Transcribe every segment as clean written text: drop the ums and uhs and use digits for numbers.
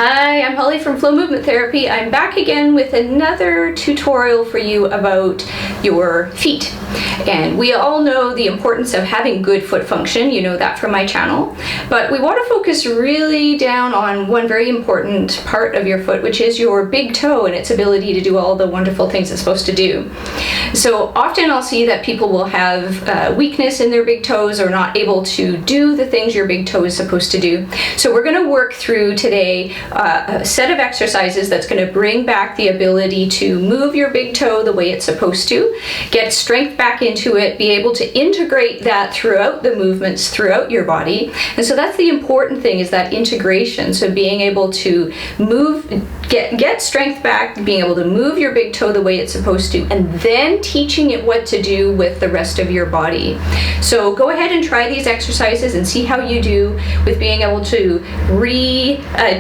Hi, I'm Holly from Flow Movement Therapy. I'm back again with another tutorial for you about your feet. And we all know the importance of having good foot function, you know that from my channel. But we want to focus really down on one very important part of your foot, which is your big toe and its ability to do all the wonderful things it's supposed to do. So often I'll see that people will have weakness in their big toes or not able to do the things your big toe is supposed to do. So we're going to work through today a set of exercises that's going to bring back the ability to move your big toe the way it's supposed to, get strength back into it, be able to integrate that throughout the movements throughout your body. And so that's the important thing, is that integration. So being able to move, get strength back, being able to move your big toe the way it's supposed to, and then teaching it what to do with the rest of your body. So go ahead and try these exercises and see how you do with being able to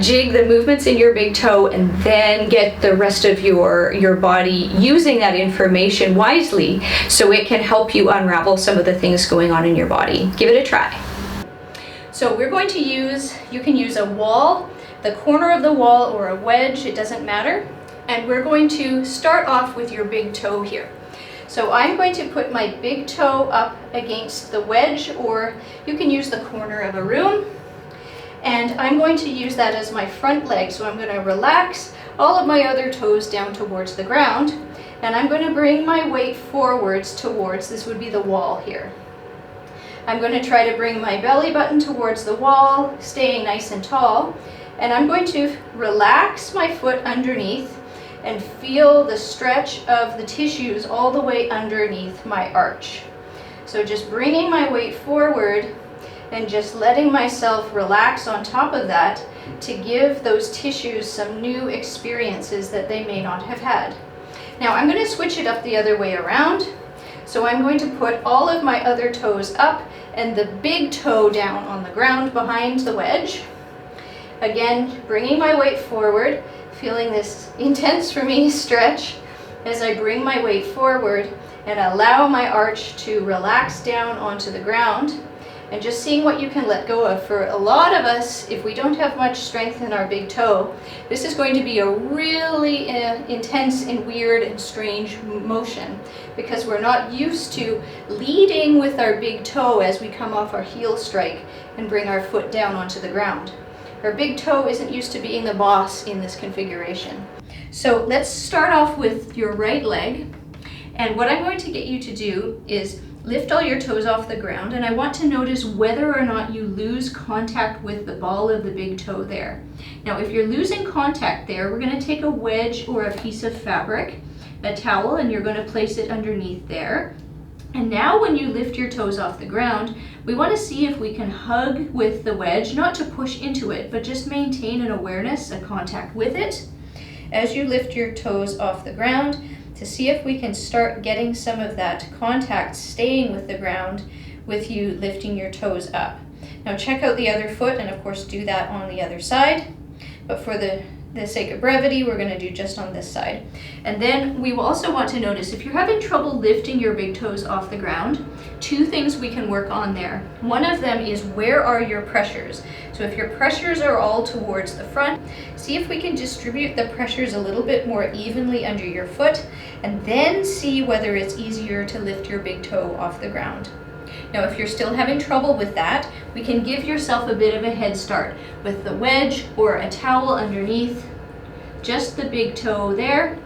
jig the movements in your big toe and then get the rest of your body using that information wisely so it can help you unravel some of the things going on in your body. Give it a try. So we're going to you can use a wall, the corner of the wall, or a wedge, it doesn't matter. And we're going to start off with your big toe here. So I'm going to put my big toe up against the wedge, or you can use the corner of a room. And I'm going to use that as my front leg. So I'm going to relax all of my other toes down towards the ground. And I'm going to bring my weight forwards towards, this would be the wall here. I'm going to try to bring my belly button towards the wall, staying nice and tall. And I'm going to relax my foot underneath and feel the stretch of the tissues all the way underneath my arch. So just bringing my weight forward and just letting myself relax on top of that to give those tissues some new experiences that they may not have had. Now I'm going to switch it up the other way around. So I'm going to put all of my other toes up and the big toe down on the ground behind the wedge. Again, bringing my weight forward, feeling this intense for me stretch as I bring my weight forward and allow my arch to relax down onto the ground, and just seeing what you can let go of. For a lot of us, if we don't have much strength in our big toe, this is going to be a really intense and weird and strange motion, because we're not used to leading with our big toe as we come off our heel strike and bring our foot down onto the ground. Our big toe isn't used to being the boss in this configuration. So let's start off with your right leg. And what I'm going to get you to do is lift all your toes off the ground, and I want to notice whether or not you lose contact with the ball of the big toe there. Now, if you're losing contact there, we're going to take a wedge or a piece of fabric, a towel, and you're going to place it underneath there. And now when you lift your toes off the ground, we want to see if we can hug with the wedge, not to push into it, but just maintain an awareness, a contact with it as you lift your toes off the ground, to see if we can start getting some of that contact staying with the ground with you lifting your toes up. Now check out the other foot, and of course do that on the other side. But for the sake of brevity, we're going to do just on this side. And then we will also want to notice if you're having trouble lifting your big toes off the ground, two things we can work on there. One of them is, where are your pressures? So if your pressures are all towards the front, see if we can distribute the pressures a little bit more evenly under your foot, and then see whether it's easier to lift your big toe off the ground. Now, if you're still having trouble with that, we can give yourself a bit of a head start with the wedge or a towel underneath just the big toe there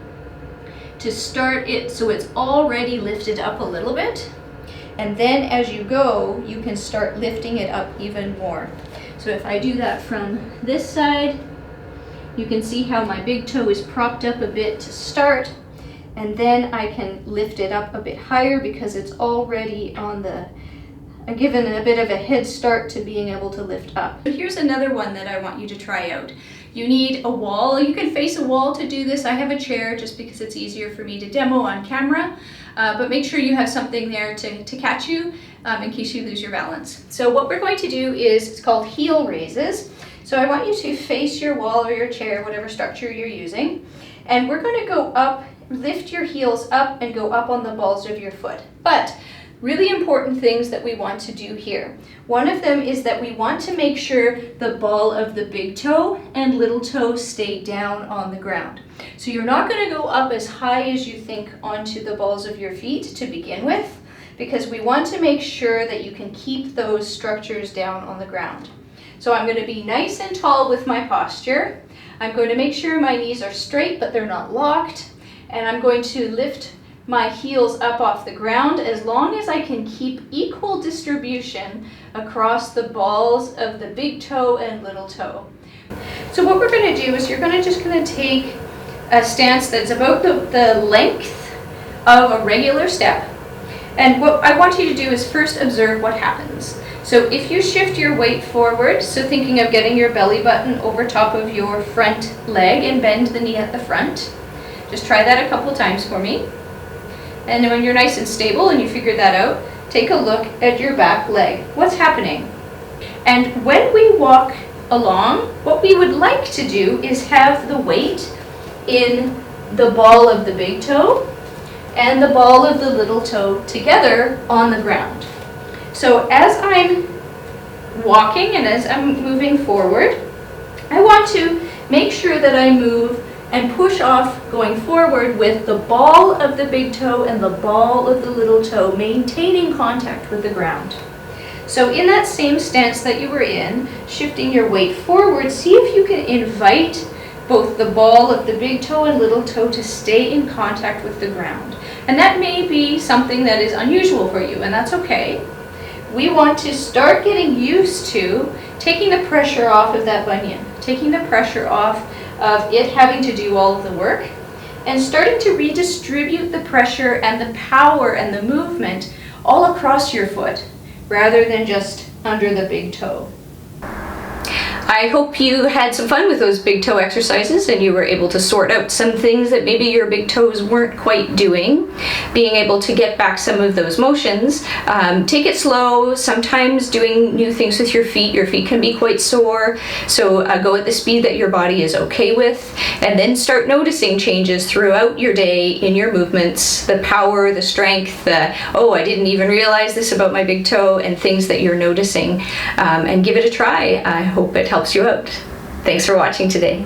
to start it so it's already lifted up a little bit. And then as you go, you can start lifting it up even more. So if I do that from this side, you can see how my big toe is propped up a bit to start. And then I can lift it up a bit higher because it's already on given a bit of a head start to being able to lift up. So here's another one that I want you to try out. You need a wall. You can face a wall to do this. I have a chair just because it's easier for me to demo on camera, but make sure you have something there to catch you in case you lose your balance. So what we're going to do is, it's called heel raises. So I want you to face your wall or your chair, whatever structure you're using, and we're going to go up, lift your heels up and go up on the balls of your foot. But really important things that we want to do here. One of them is that we want to make sure the ball of the big toe and little toe stay down on the ground. So you're not going to go up as high as you think onto the balls of your feet to begin with, because we want to make sure that you can keep those structures down on the ground. So I'm going to be nice and tall with my posture. I'm going to make sure my knees are straight but they're not locked, and I'm going to lift my heels up off the ground as long as I can keep equal distribution across the balls of the big toe and little toe. So what we're going to do is you're just going to take a stance that's about the length of a regular step. And what I want you to do is first observe what happens. So if you shift your weight forward, so thinking of getting your belly button over top of your front leg and bend the knee at the front. Just try that a couple times for me. And then when you're nice and stable and you figure that out, take a look at your back leg. What's happening? And when we walk along, what we would like to do is have the weight in the ball of the big toe and the ball of the little toe together on the ground. So as I'm walking and as I'm moving forward, I want to make sure that I move and push off going forward with the ball of the big toe and the ball of the little toe maintaining contact with the ground. So in that same stance that you were in, shifting your weight forward, see if you can invite both the ball of the big toe and little toe to stay in contact with the ground. And that may be something that is unusual for you, and that's okay. We want to start getting used to taking the pressure off of that bunion, taking the pressure off of it having to do all of the work, and starting to redistribute the pressure and the power and the movement all across your foot rather than just under the big toe. I hope you had some fun with those big toe exercises and you were able to sort out some things that maybe your big toes weren't quite doing. Being able to get back some of those motions. Take it slow. Sometimes doing new things with your feet can be quite sore. So go at the speed that your body is okay with, and then start noticing changes throughout your day in your movements, the power, the strength, oh, I didn't even realize this about my big toe, and things that you're noticing. And give it a try. I hope it helps you out. Thanks for watching today.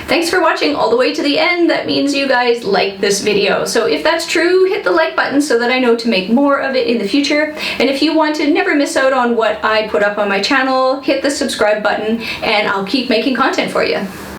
Thanks for watching all the way to the end. That means you guys like this video. So if that's true, hit the like button so that I know to make more of it in the future. And if you want to never miss out on what I put up on my channel, hit the subscribe button and I'll keep making content for you.